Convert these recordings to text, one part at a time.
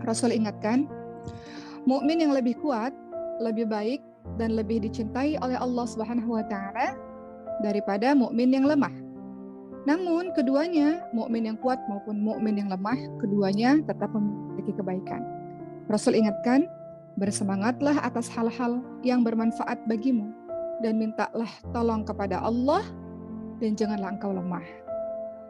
Rasul ingatkan, mukmin yang lebih kuat, lebih baik dan lebih dicintai oleh Allah Subhanahu wa taala daripada mukmin yang lemah. Namun keduanya, mukmin yang kuat maupun mukmin yang lemah, keduanya tetap memiliki kebaikan. Rasul ingatkan, bersemangatlah atas hal-hal yang bermanfaat bagimu dan mintalah tolong kepada Allah dan janganlah engkau lemah.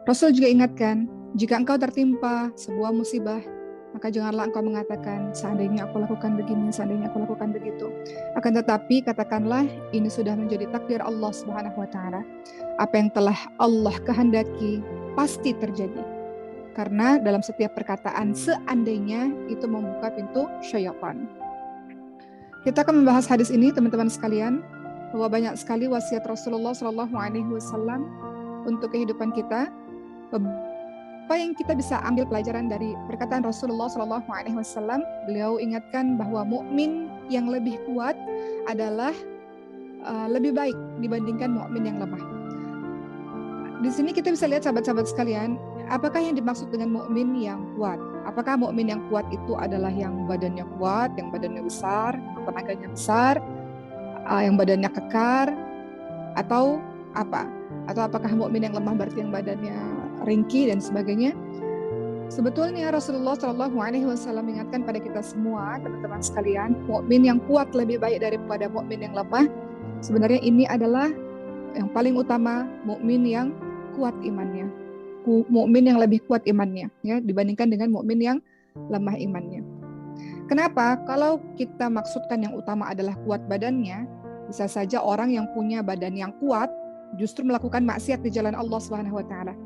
Rasul juga ingatkan, jika engkau tertimpa sebuah musibah, maka janganlah engkau mengatakan, seandainya aku lakukan begini, seandainya aku lakukan begitu. Akan tetapi katakanlah, ini sudah menjadi takdir Allah Subhanahu wa taala. Apa yang telah Allah kehendaki pasti terjadi. Karena dalam setiap perkataan seandainya itu membuka pintu syaitan. Kita akan membahas hadis ini, teman-teman sekalian, bahwa banyak sekali wasiat Rasulullah SAW untuk kehidupan kita. Apa yang kita bisa ambil pelajaran dari perkataan Rasulullah SAW? Beliau ingatkan bahwa mukmin yang lebih kuat adalah lebih baik dibandingkan mukmin yang lemah. Di sini kita bisa lihat sahabat-sahabat sekalian, apakah yang dimaksud dengan mukmin yang kuat? Apakah mukmin yang kuat itu adalah yang badannya kuat, yang badannya besar, yang tenaganya besar, yang badannya kekar, atau apa? Atau apakah mukmin yang lemah berarti yang badannya ringkih dan sebagainya? Sebetulnya Rasulullah SAW mengingatkan pada kita semua, teman-teman sekalian, mukmin yang kuat lebih baik daripada mukmin yang lemah. Sebenarnya ini adalah yang paling utama, mukmin yang kuat imannya, mukmin yang lebih kuat imannya, ya, dibandingkan dengan mukmin yang lemah imannya. Kenapa? Kalau kita maksudkan yang utama adalah kuat badannya, bisa saja orang yang punya badan yang kuat justru melakukan maksiat di jalan Allah Subhanahu wa taala.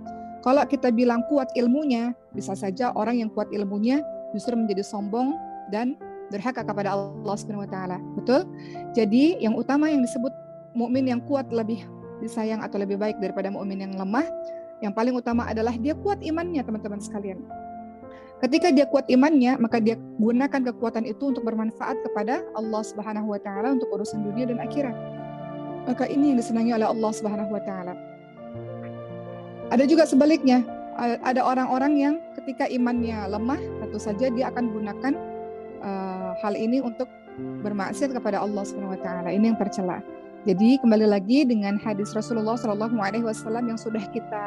Kalau kita bilang kuat ilmunya, bisa saja orang yang kuat ilmunya justru menjadi sombong dan durhaka kepada Allah Subhanahu wa taala. Betul? Jadi yang utama yang disebut mukmin yang kuat lebih disayang atau lebih baik daripada mukmin yang lemah, yang paling utama adalah dia kuat imannya, teman-teman sekalian. Ketika dia kuat imannya, maka dia gunakan kekuatan itu untuk bermanfaat kepada Allah Subhanahu wa taala untuk urusan dunia dan akhirat. Maka ini yang disenangi oleh Allah Subhanahu wa taala. Ada juga sebaliknya, ada orang-orang yang ketika imannya lemah, tentu saja dia akan gunakan hal ini untuk bermaksiat kepada Allah Subhanahu wa taala. Ini yang tercela. Jadi kembali lagi dengan hadis Rasulullah SAW yang sudah kita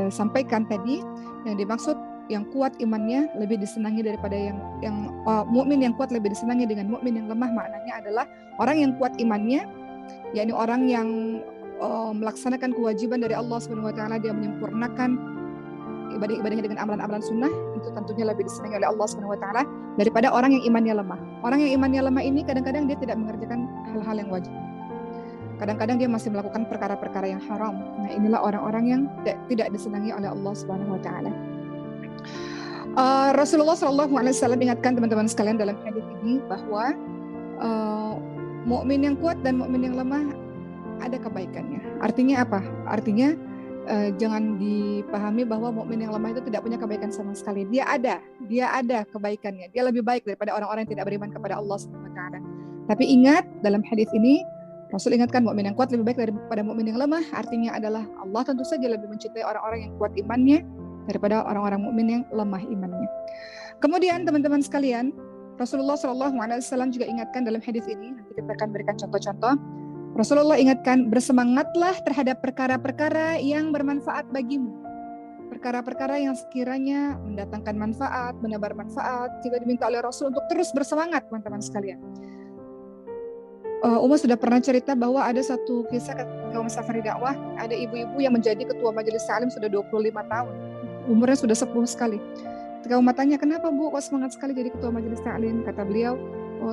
sampaikan tadi, yang dimaksud yang kuat imannya lebih disenangi daripada yang mukmin yang kuat lebih disenangi dengan mukmin yang lemah. Maknanya adalah orang yang kuat imannya, yakni orang yang melaksanakan kewajiban dari Allah Subhanahu wa taala, dia menyempurnakan ibadah-ibadahnya dengan amalan-amalan sunnah, itu tentunya lebih disenangi oleh Allah Subhanahu wa taala daripada orang yang imannya lemah. Orang yang imannya lemah ini kadang-kadang dia tidak mengerjakan hal-hal yang wajib. Kadang-kadang dia masih melakukan perkara-perkara yang haram. Nah, inilah orang-orang yang tidak disenangi oleh Allah Subhanahu wa taala. Rasulullah SAW ingatkan teman-teman sekalian dalam hadis ini bahwa mukmin yang kuat dan mukmin yang lemah ada kebaikannya. Artinya apa? Artinya jangan dipahami bahwa mukmin yang lemah itu tidak punya kebaikan sama sekali. Dia ada kebaikannya. Dia lebih baik daripada orang-orang yang tidak beriman kepada Allah Subhanahu wa taala. Tapi ingat, dalam hadis ini Rasul ingatkan mukmin yang kuat lebih baik daripada mukmin yang lemah. Artinya adalah Allah tentu saja lebih mencintai orang-orang yang kuat imannya daripada orang-orang mukmin yang lemah imannya. Kemudian teman-teman sekalian, Rasulullah SAW juga ingatkan dalam hadis ini, nanti kita akan berikan contoh-contoh. Rasulullah ingatkan, bersemangatlah terhadap perkara-perkara yang bermanfaat bagimu. Perkara-perkara yang sekiranya mendatangkan manfaat, menebar manfaat. Kita diminta oleh Rasul untuk terus bersemangat, teman-teman sekalian. Uma sudah pernah cerita bahwa ada satu kisah ketika Uma safari dakwah, ada ibu-ibu yang menjadi ketua majelis taklim sudah 25 tahun. Umurnya sudah sepuh sekali. Ketika Uma tanya, kenapa Bu kok semangat sekali jadi ketua majelis taklim? Kata beliau,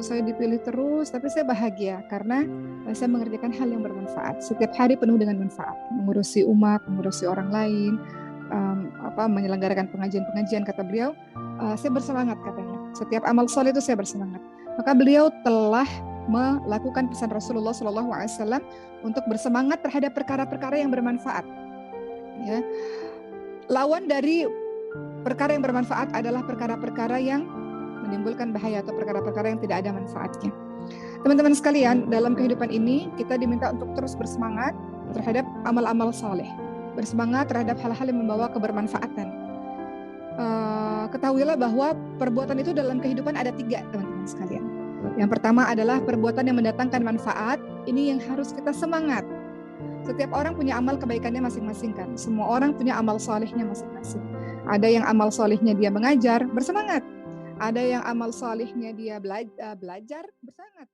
saya dipilih terus, tapi saya bahagia karena saya mengerjakan hal yang bermanfaat. Setiap hari penuh dengan manfaat, mengurusi umat, mengurusi orang lain, menyelenggarakan pengajian-pengajian. Kata beliau, saya bersemangat katanya. Setiap amal soleh itu saya bersemangat. Maka beliau telah melakukan pesan Rasulullah SAW untuk bersemangat terhadap perkara-perkara yang bermanfaat. Ya. Lawan dari perkara yang bermanfaat adalah perkara-perkara yang menimbulkan bahaya atau perkara-perkara yang tidak ada manfaatnya. Teman-teman sekalian, dalam kehidupan ini kita diminta untuk terus bersemangat terhadap amal-amal saleh, bersemangat terhadap hal-hal yang membawa kebermanfaatan. ketahuilah bahwa perbuatan itu dalam kehidupan ada 3, teman-teman sekalian. Yang pertama adalah perbuatan yang mendatangkan manfaat. Ini yang harus kita semangat. Setiap orang punya amal kebaikannya masing-masing kan. Semua orang punya amal solehnya masing-masing. Ada yang amal solehnya dia mengajar, bersemangat. Ada yang amal solehnya dia belajar, bersemangat.